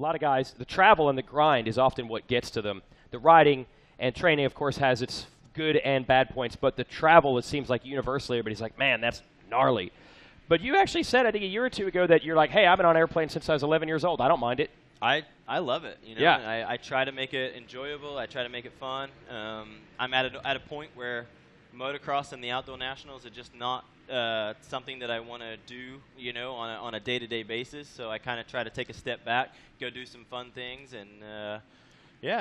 lot of guys, the travel and the grind is often what gets to them. The riding and training, of course, has its good and bad points, but the travel, it seems like universally everybody's like, man, that's gnarly. But you actually said, I think a year or two ago, that you're like, hey, I've been on an airplane since I was 11 years old. I don't mind it. I love it. You know? Yeah. I try to make it enjoyable. I try to make it fun. I'm at a point where motocross and the outdoor nationals are just not something that I want to do, you know, on a day-to-day basis. So I kind of try to take a step back, go do some fun things, and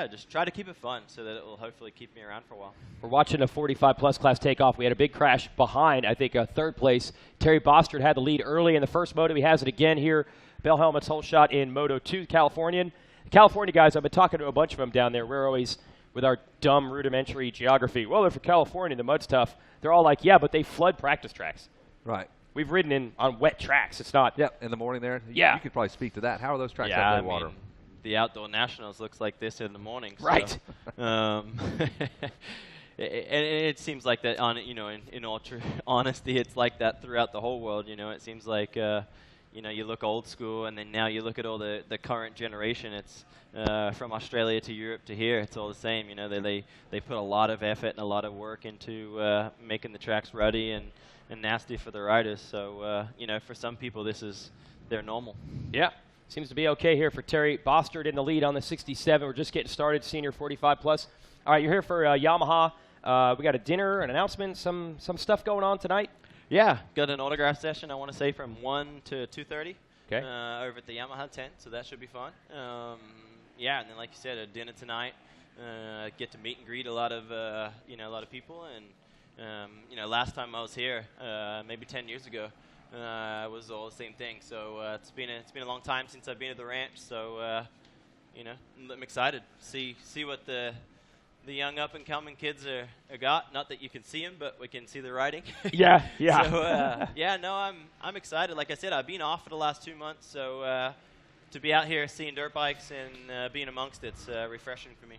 just try to keep it fun so that it will hopefully keep me around for a while. We're watching a 45-plus class take off. We had a big crash behind, I think, third place. Terry Bostard had the lead early in the first moto. He has it again here. Bell Helmet's whole shot in Moto 2, Californian. The California guys, I've been talking to a bunch of them down there. We're always, with our dumb rudimentary geography, well, they're for California, the mud's tough. They're all like, yeah, but they flood practice tracks. Right. We've ridden on wet tracks. It's not. Yeah, in the morning there. Yeah. You could probably speak to that. How are those tracks Yeah, out in water? The outdoor nationals looks like this in the morning. Right. So, it seems like that in all honesty, it's like that throughout the whole world. You know, it seems like you look old school, and then now you look at all the current generation. It's from Australia to Europe to here. It's all the same. You know, they put a lot of effort and a lot of work into making the tracks ruddy and nasty for the riders. So for some people, this is their normal. Yeah. Seems to be okay here for Terry Bostard in the lead on the 67. We're just getting started, senior 45-plus. All right, you're here for Yamaha. We got a dinner, an announcement, some stuff going on tonight. Yeah, got an autograph session, I want to say, from 1 to 2:30 over at the Yamaha tent, so that should be fun. And then, like you said, a dinner tonight. Get to meet and greet a lot of people. And, last time I was here, maybe 10 years ago, it was all the same thing. So it's been a long time since I've been at the ranch. So I'm excited to see what the young up and coming kids are got. Not that you can see them, but we can see the riding. Yeah. So I'm excited. Like I said, I've been off for the last 2 months. So to be out here seeing dirt bikes and being amongst it's refreshing for me.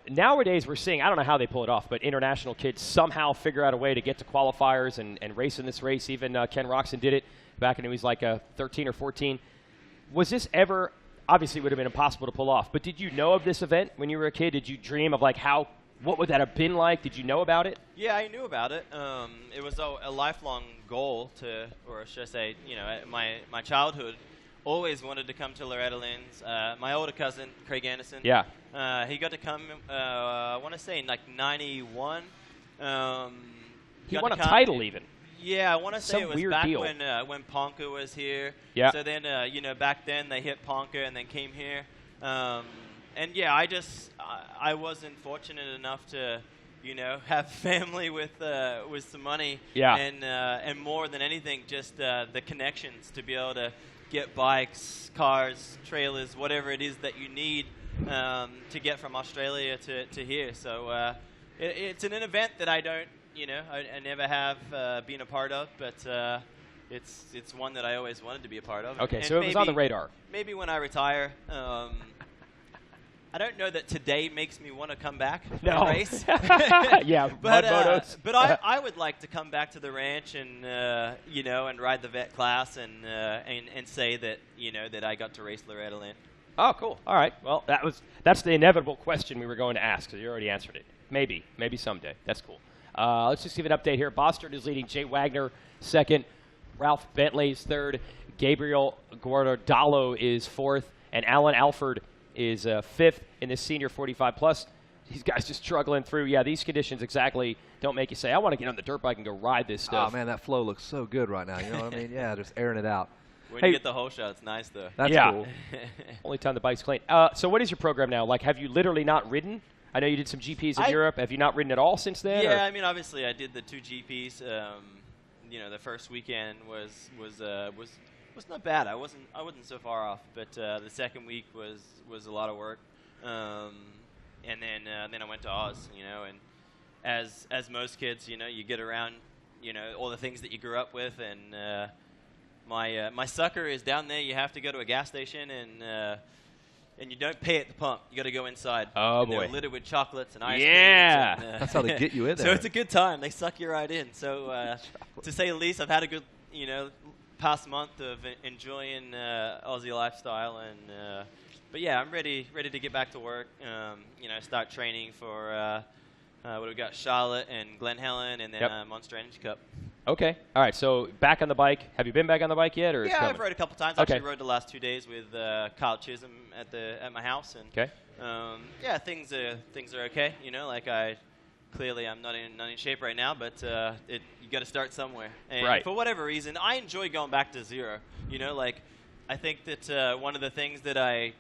Nowadays we're seeing, I don't know how they pull it off, but international kids somehow figure out a way to get to qualifiers and race in this race. Even Ken Roxon did it back when he was like 13 or 14. Was this ever, obviously it would have been impossible to pull off, but did you know of this event when you were a kid? Did you dream of like what would that have been like? Did you know about it? Yeah, I knew about it. It was a lifelong goal or should I say, my childhood. Always wanted to come to Loretta Lynn's. My older cousin, Craig Anderson. Yeah. He got to come, I want to say, in like 91. He won a title even. Yeah, I want to say it was back deal. when Ponca was here. Yeah. So then, back then they hit Ponca and then came here. I wasn't fortunate enough to, have family with some money. Yeah. And more than anything, just the connections to be able to get bikes, cars, trailers, whatever it is that you need to get from Australia to here. So it's an event that I don't, I never have been a part of, but it's one that I always wanted to be a part of. Okay, and so it was on the radar. Maybe when I retire. I don't know that today makes me want to come back and race. Yeah, but motos. But I would like to come back to the ranch and and ride the vet class and say that that I got to race Loretta Lynn. Oh, cool. All right. Well, that's the inevitable question we were going to ask, so you already answered it. Maybe someday. That's cool. Let's just give an update here. Bostard is leading. Jay Wagner second. Ralph Bentley's third. Gabriel Guardallo is fourth, and Alan Alford is fifth in the senior 45-plus. These guys just struggling through. Yeah, these conditions exactly don't make you say, I want to get on the dirt bike and go ride this stuff. Oh, man, that flow looks so good right now. You know what I mean? Yeah, just airing it out. When you get the whole shot, it's nice, though. That's cool. Only time the bike's clean. So what is your program now? Like, have you literally not ridden? I know you did some GPs in Europe. Have you not ridden at all since then? Yeah, I mean, obviously, I did the 2 GPs. The first weekend was not bad. I wasn't so far off, but the second week was a lot of work. And then I went to Oz, and as most kids, you get around, all the things that you grew up with, and my sucker is down there. You have to go to a gas station and you don't pay at the pump. You got to go inside. Oh, and boy. They're littered with chocolates and ice cream. Yeah. And, that's how they get you in there. So it's a good time. They suck you right in. So to say the least, I've had a good, past month of enjoying Aussie lifestyle, and but yeah, I'm ready to get back to work. Start training for what we got, Charlotte and Glen Helen, and then Monster Energy Cup. Okay. All right. So back on the bike. Have you been back on the bike yet, or? Yeah, I've rode a couple times. Okay. Actually, rode the last 2 days with Kyle Chisholm at my house, and okay. things are okay. Clearly I'm not in shape right now, but you got to start somewhere. And for whatever reason, I enjoy going back to zero. I think that one of the things that I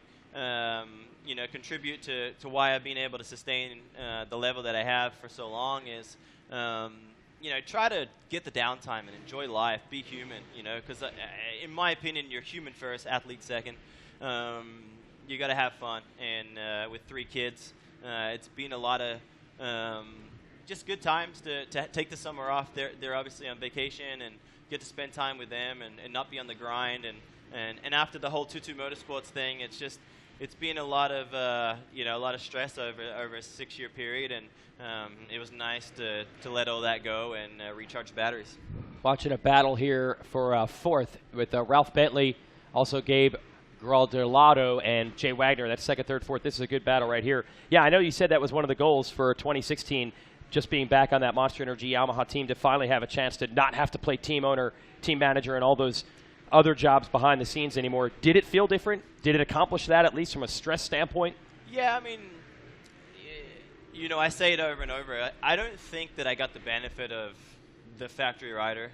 contribute to why I've been able to sustain the level that I have for so long is try to get the downtime and enjoy life, be human, because in my opinion, you're human first, athlete second. You got to have fun, and with 3 kids, it's been a lot of just good times to take the summer off. They're obviously on vacation, and get to spend time with them and not be on the grind. And after the whole 22 Motorsports thing, it's been a lot of stress over a 6-year period, and it was nice to let all that go and recharge batteries. Watching a battle here for fourth with Ralph Bentley, also Gabe Giraldo and Jay Wagner. That's second, third, fourth. This is a good battle right here. Yeah, I know you said that was one of the goals for 2016, just being back on that Monster Energy Yamaha team to finally have a chance to not have to play team owner, team manager, and all those other jobs behind the scenes anymore. Did it feel different? Did it accomplish that, at least from a stress standpoint? Yeah, I mean, I say it over and over. I don't think that I got the benefit of the factory rider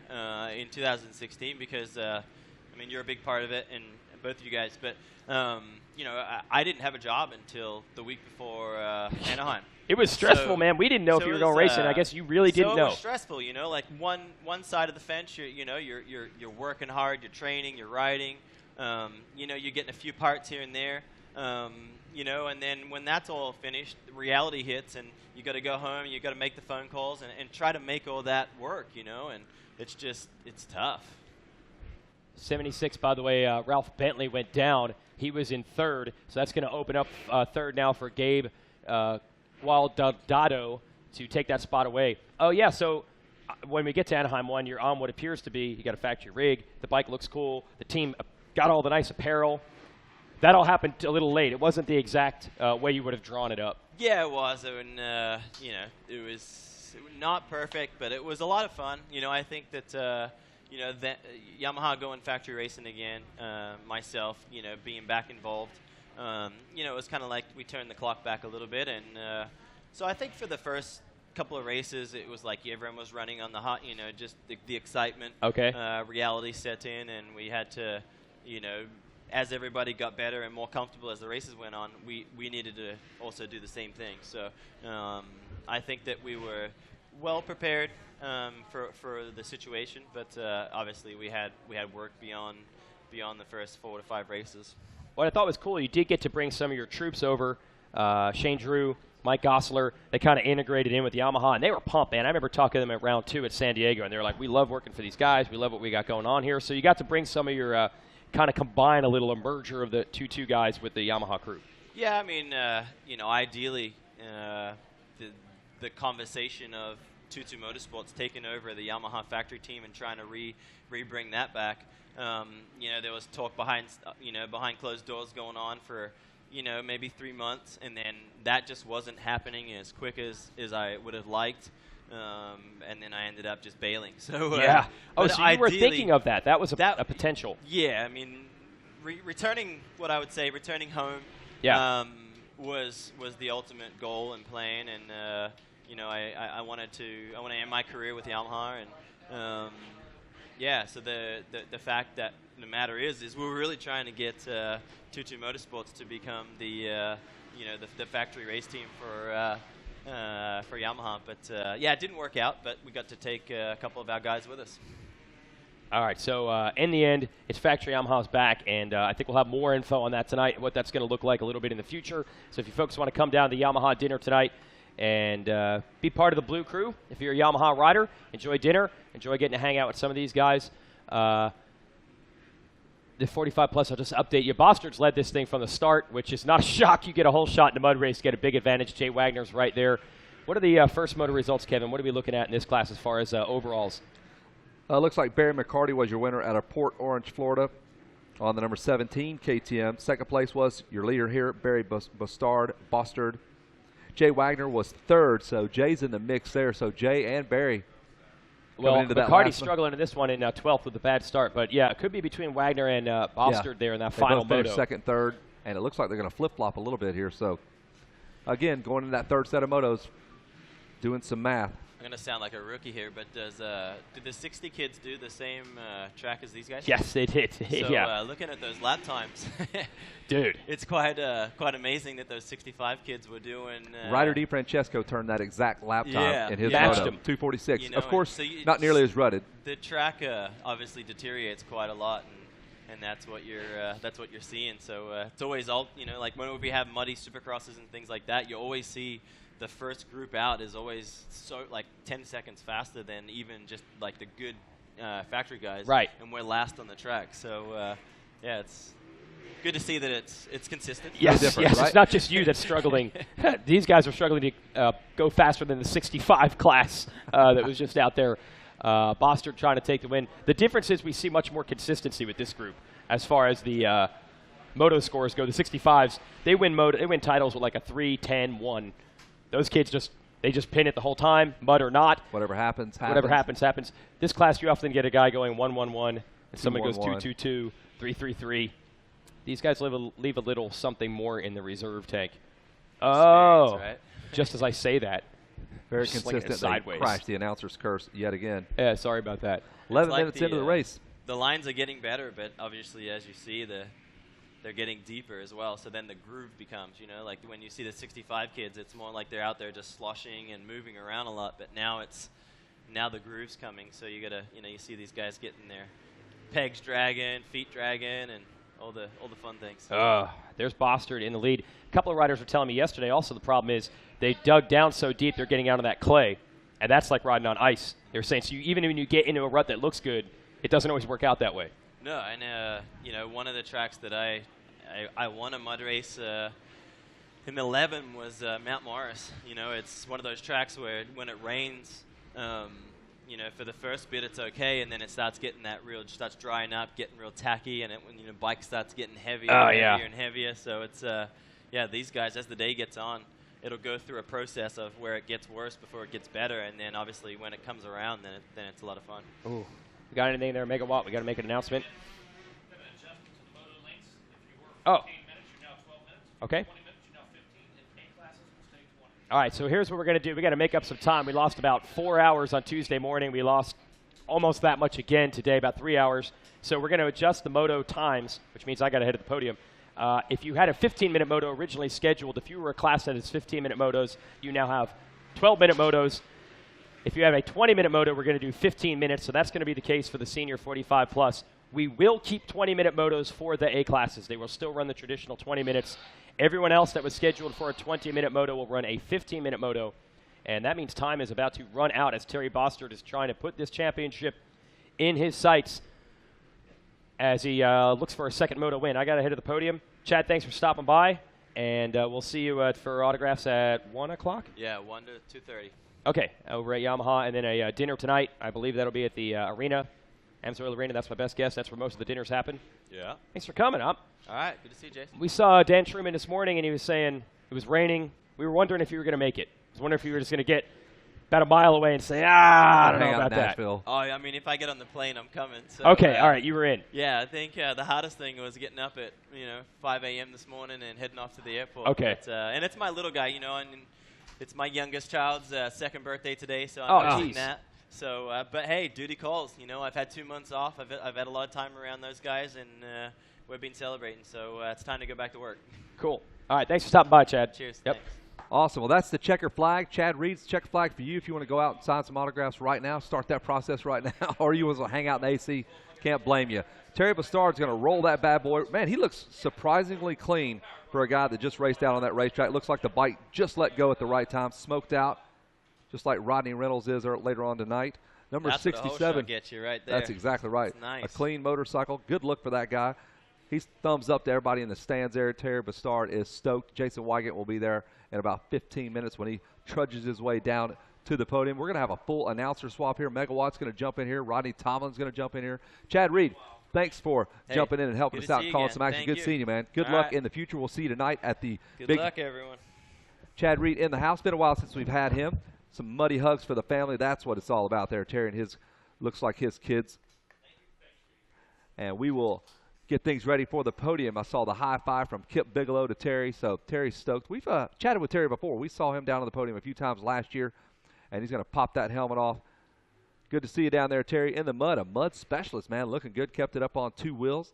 in 2016 because, you're a big part of it, and both of you guys. But, I didn't have a job until the week before Anaheim. It was stressful, man. We didn't know if you were going racing. I guess you really didn't know. It was stressful, like one side of the fence, you're working hard, you're training, you're riding, you're getting a few parts here and there, and then when that's all finished, reality hits, and you got to go home, and you got to make the phone calls and try to make all that work, and it's tough. 76, by the way, Ralph Bentley went down. He was in third, so that's going to open up third now for Gabe Waldado to take that spot away. Oh, yeah, so when we get to Anaheim 1, you're on what appears to be, you got a factory rig, the bike looks cool, the team got all the nice apparel. That all happened a little late. It wasn't the exact way you would have drawn it up. Yeah, it was. It was not perfect, but it was a lot of fun. I think that Yamaha going factory racing again, myself, being back involved, it was kind of like we turned the clock back a little bit. And so I think for the first couple of races, it was like everyone was running on the hot, just the excitement. Okay. Reality set in, and we had to, as everybody got better and more comfortable as the races went on, we needed to also do the same thing. So I think that we were well prepared for the situation, but obviously we had work beyond the first 4 to 5 races. What I thought was cool, you did get to bring some of your troops over, Shane Drew, Mike Gosler. They kind of integrated in with Yamaha, and they were pumped, man. I remember talking to them at round 2 at San Diego, and they were like, we love working for these guys. We love what we got going on here. So you got to bring some of your kind of combine a little merger of the 2-2 guys with the Yamaha crew. Yeah, ideally the conversation of 22 Motorsports taking over the Yamaha factory team and trying to re-bring that back. There was talk behind closed doors going on for, maybe 3 months, and then that just wasn't happening as quick as I would have liked. And then I ended up just bailing. So yeah. So you were thinking of that. That was a potential. Yeah, returning home. Yeah. Was the ultimate goal in playing, and I wanted to end my career with Yamaha, and so the fact that the matter is we're really trying to get 22 Motorsports to become the factory race team for Yamaha, but it didn't work out, but we got to take a couple of our guys with us. All right, so in the end, it's Factory Yamaha's back, and I think we'll have more info on that tonight, what that's going to look like a little bit in the future. So if you folks want to come down to the Yamaha dinner tonight and be part of the Blue Crew, if you're a Yamaha rider, enjoy dinner, enjoy getting to hang out with some of these guys. The 45 plus, I'll just update you. Bostard's led this thing from the start, which is not a shock. You get a whole shot in the mud race, get a big advantage. Jay Wagner's right there. What are the first motor results, Kevin? What are we looking at in this class as far as overalls? Looks like Barry McCarty was your winner out of Port Orange, Florida, on the number 17 KTM. Second place was your leader here, Barry Bostard. Jay Wagner was third, so Jay's in the mix there. So Jay and Barry. Well, McCarty's struggling in this one in 12th with a bad start. But, yeah, it could be between Wagner and Bostard there in that final moto. Second, third, and it looks like they're going to flip-flop a little bit here. So, again, going into that third set of motos, doing some math. I'm going to sound like a rookie here, but did the 60 kids do the same track as these guys? Yes, they did. So yeah. Looking at those lap times, dude, it's quite amazing that those 65 kids were doing. Ryder DiFrancesco turned that exact lap time in his matched moto, him. 2:46. You know, of course, so not nearly as rutted. The track obviously deteriorates quite a lot, and that's what you're seeing. So it's always like when we have muddy supercrosses and things like that, you always see the first group out is always so like 10 seconds faster than even just like the good factory guys. Right. And we're last on the track. So yeah, it's good to see that it's consistent. Yes, right? It's not just you that's struggling. These guys are struggling to go faster than the 65 class that was just out there. Bostard trying to take the win. The difference is we see much more consistency with this group as far as the moto scores go. The 65s, they win titles with like a 3, 10, 1. Those kids just pin it the whole time, mud or not. Whatever happens. Whatever happens. This class, you often get a guy going 1-1-1, and someone goes 2-1-1. 2-2-2, 3-3-3. These guys leave a little something more in the reserve tank. Oh, right? Just as I say that. Very slinging it consistent. sideways. They crashed the announcer's curse yet again. Yeah, sorry about that. 11 like minutes into the race. The lines are getting better, but obviously, as you see, they're getting deeper as well. So then the groove becomes, like when you see the 65 kids, it's more like they're out there just sloshing and moving around a lot. But now the groove's coming. So you gotta, you see these guys getting their pegs dragging, feet dragging, and all the fun things. There's Bostard in the lead. A couple of riders were telling me yesterday also the problem is they dug down so deep they're getting out of that clay, and that's like riding on ice. They're saying so even when you get into a rut that looks good, it doesn't always work out that way. No, and one of the tracks that I won a mud race in 11 was Mount Morris. It's one of those tracks where when it rains, for the first bit it's okay, and then it starts getting starts drying up, getting real tacky, and when bike starts getting heavier and heavier. So it's these guys, as the day gets on, it'll go through a process of where it gets worse before it gets better, and then obviously when it comes around, then it's a lot of fun. Ooh. We got anything there, Megawatt? We got to make an announcement. Oh. Okay. All right, so here's what we're going to do. We got to make up some time. We lost about 4 hours on Tuesday morning. We lost almost that much again today, about 3 hours. So we're going to adjust the moto times, which means I got to head to the podium. If you had a 15-minute moto originally scheduled, if you were a class that is 15-minute motos, you now have 12-minute motos. If you have a 20-minute moto, we're going to do 15 minutes, so that's going to be the case for the senior 45+. We will keep 20-minute motos for the A classes. They will still run the traditional 20 minutes. Everyone else that was scheduled for a 20-minute moto will run a 15-minute moto, and that means time is about to run out as Terry Bostard is trying to put this championship in his sights as he looks for a second moto win. I got to head to the podium. Chad, thanks for stopping by, and we'll see you for autographs at 1 o'clock? Yeah, 1 to 2:30. Okay, over at Yamaha, and then a dinner tonight. I believe that'll be at the arena, Amsoil Arena. That's my best guess. That's where most of the dinners happen. Yeah. Thanks for coming up. All right, good to see you, Jason. We saw Dan Truman this morning, and he was saying it was raining. We were wondering if you were going to make it. I was wondering if you were just going to get about a mile away and say, I don't know about that. Oh, I mean, if I get on the plane, I'm coming. So, okay, all right, you were in. Yeah, I think the hardest thing was getting up at 5 a.m. this morning and heading off to the airport. Okay. But, and it's my little guy, and it's my youngest child's second birthday today, so I'm watching that. So, but hey, duty calls. I've had 2 months off. I've had a lot of time around those guys, and we've been celebrating. So it's time to go back to work. Cool. All right, thanks for stopping by, Chad. Cheers. Yep. Thanks. Awesome. Well, that's the checker flag. Chad Reed's checker flag for you. If you want to go out and sign some autographs right now, start that process right now, or you want to hang out in the AC, can't blame you. Terry Bastard's going to roll that bad boy. Man, he looks surprisingly clean for a guy that just raced out on that racetrack. Looks like the bike just let go at the right time, smoked out, just like Rodney Reynolds is later on tonight. Number that's 67. What a whole show gets you right there. That's exactly right. That's nice. A clean motorcycle. Good look for that guy. He's thumbs up to everybody in the stands there. Terry Bastard is stoked. Jason Wygant will be there in about 15 minutes when he trudges his way down to the podium. We're going to have a full announcer swap here. Megawatt's going to jump in here. Rodney Tomlin's going to jump in here. Chad Reed, thanks for jumping in and helping us out and calling some action. Good seeing you, man. Good luck in the future. We'll see you tonight at the Good luck, everyone. Chad Reed in the house. Been a while since we've had him. Some muddy hugs for the family. That's what it's all about there. Terry and his, looks like his kids. And we will get things ready for the podium. I saw the high five from Kip Bigelow to Terry, so Terry's stoked. We've chatted with Terry before. We saw him down on the podium a few times last year, and he's going to pop that helmet off. Good to see you down there, Terry, in the mud. A mud specialist, man, looking good. Kept it up on 2 wheels.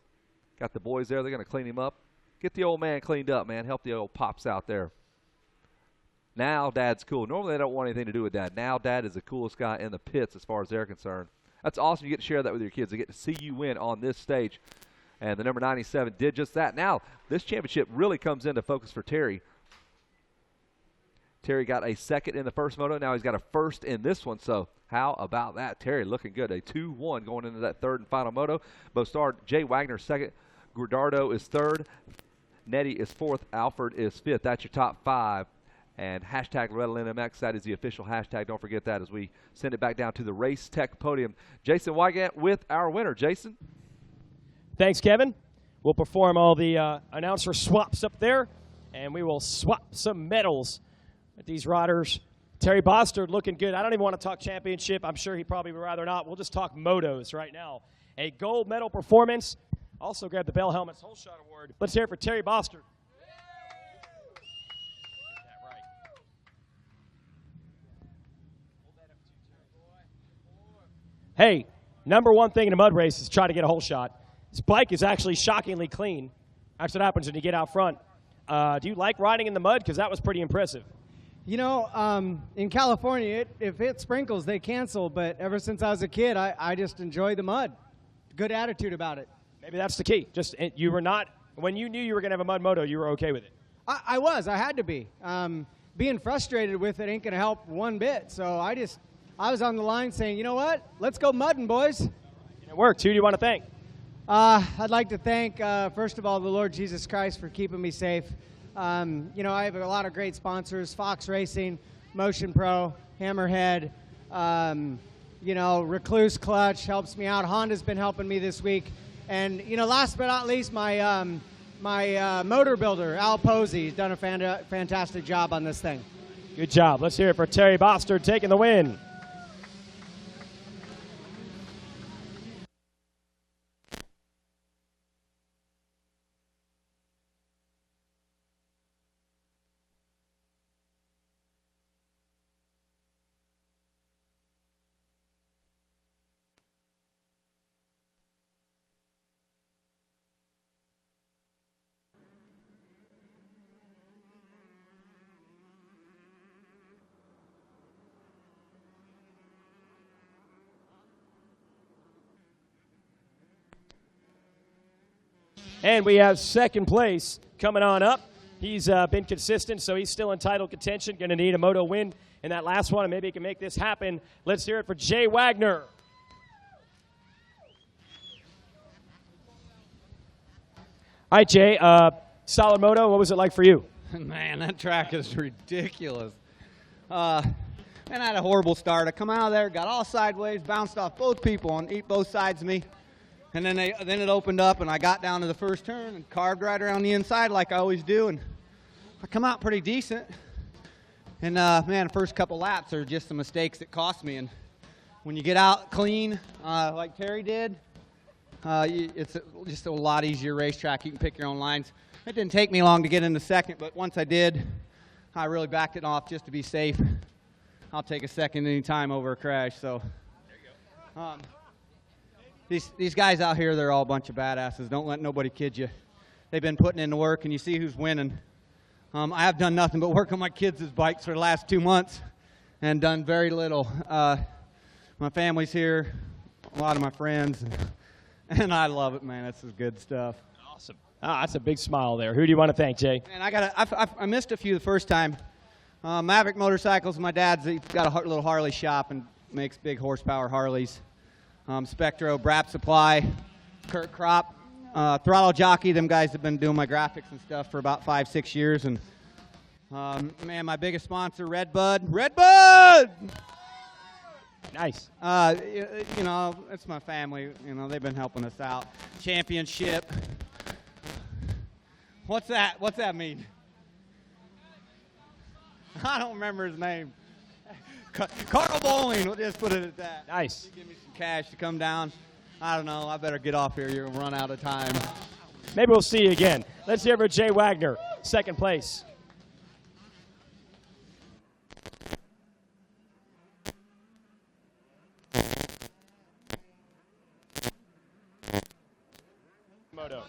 Got the boys there. They're going to clean him up. Get the old man cleaned up, man. Help the old pops out there. Now Dad's cool. Normally they don't want anything to do with Dad. Now Dad is the coolest guy in the pits as far as they're concerned. That's awesome. You get to share that with your kids. They get to see you win on this stage. And the number 97 did just that. Now, this championship really comes into focus for Terry. Terry got a second in the first moto. Now he's got a first in this one. So how about that? Terry looking good. A 2-1 going into that third and final moto. Bostard, Jay Wagner second. Guardardo is third. Nettie is fourth. Alfred is fifth. That's your top 5. And hashtag Loretta Lynn MX, that is the official hashtag. Don't forget that as we send it back down to the Race Tech podium. Jason Wygant with our winner. Jason? Thanks, Kevin. We'll perform all the announcer swaps up there, and we will swap some medals with these riders. Terry Bostard looking good. I don't even want to talk championship. I'm sure he probably would rather not. We'll just talk motos right now. A gold medal performance. Also grabbed the Bell Helmets Whole Shot Award. Let's hear it for Terry Bostard. Hey, number one thing in a mud race is try to get a whole shot. This bike is actually shockingly clean. That's what happens when you get out front. Do you like riding in the mud? Because that was pretty impressive. You know, in California, if it sprinkles, they cancel. But ever since I was a kid, I just enjoy the mud. Good attitude about it. Maybe that's the key. Just you were not, when you knew you were going to have a mud moto, you were okay with it. I was. I had to be. Being frustrated with it ain't going to help one bit. So I was on the line saying, you know what? Let's go mudding, boys. And it worked. Who do you want to thank? I'd like to thank, first of all, the Lord Jesus Christ for keeping me safe. You know, I have a lot of great sponsors, Fox Racing, Motion Pro, Hammerhead, you know, Recluse Clutch helps me out. Honda's been helping me this week. And, you know, last but not least, my motor builder, Al Posey, has done a fantastic job on this thing. Good job. Let's hear it for Terry Bostard taking the win. And we have second place coming on up. He's been consistent, so he's still in title contention. Going to need a moto win in that last one, and maybe he can make this happen. Let's hear it for Jay Wagner. All right, Jay, solid moto. What was it like for you? Man, that track is ridiculous. And I had a horrible start. I come out of there, got all sideways, bounced off both people and eat both sides of me. And then it opened up, and I got down to the first turn and carved right around the inside like I always do. And I come out pretty decent. And, man, the first couple laps are just the mistakes that cost me. And when you get out clean, like Terry did, it's just a lot easier racetrack. You can pick your own lines. It didn't take me long to get into second, but once I did, I really backed it off just to be safe. I'll take a second any time over a crash. So there you go. These guys out here, they're all a bunch of badasses. Don't let nobody kid you. They've been putting in the work, and you see who's winning. I have done nothing but work on my kids' bikes for the last 2 months and done very little. My family's here, a lot of my friends, and I love it, man. This is good stuff. Awesome. That's a big smile there. Who do you want to thank, Jay? And I missed a few the first time. Maverick Motorcycles, my dad's got a little Harley shop and makes big horsepower Harleys. Spectro, Brap Supply, Kurt Kropp, Throttle Jockey. Them guys have been doing my graphics and stuff for about 5-6 years. And Man, my biggest sponsor, Redbud. Redbud! Nice. You know, it's my family. You know, they've been helping us out. Championship. What's that? What's that mean? I don't remember his name. Carl Bowling. We'll just put it at that. Nice. Give me some cash to come down. I don't know. I better get off here. You're going to run out of time. Maybe we'll see you again. Let's hear for Jay Wagner, second place. Moto.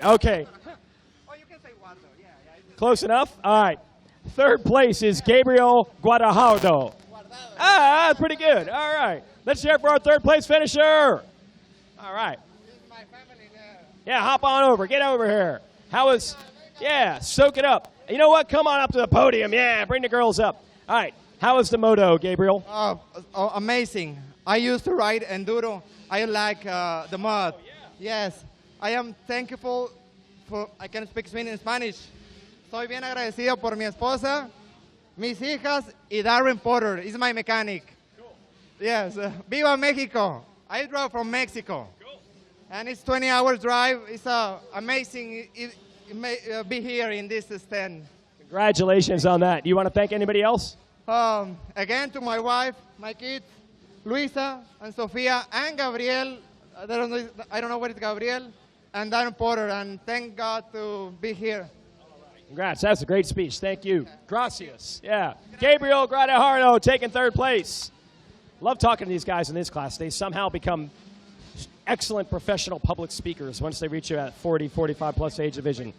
Okay. Oh, you can say Wando. Yeah. Close enough? All right. Third place is Gabriel Guadalajado. That's pretty good. All right. Let's hear it for our third place finisher. All right. Yeah, hop on over. Get over here. Soak it up. You know what? Come on up to the podium. Yeah, bring the girls up. All right. How was the moto, Gabriel? Amazing. I used to ride enduro. I like the mud. Oh, yeah. Yes. I am thankful for, I can speak Spanish. Soy bien agradecido por mi esposa, mis hijas, y Darren Porter. He's my mechanic. Cool. Yes. Viva Mexico. I drove from Mexico. Cool. And it's 20 hours drive. It's amazing be here in this stand. Congratulations on that. You want to thank anybody else? Again, to my wife, my kids, Luisa and Sofia and Gabriel. I don't know what is Gabriel, and Darren Porter. And thank God to be here. Congrats. That's a great speech. Thank you. Gracias. Yeah. Gabriel Guadalajado taking third place. Love talking to these guys in this class. They somehow become excellent professional public speakers once they reach that 40, 45 plus age division.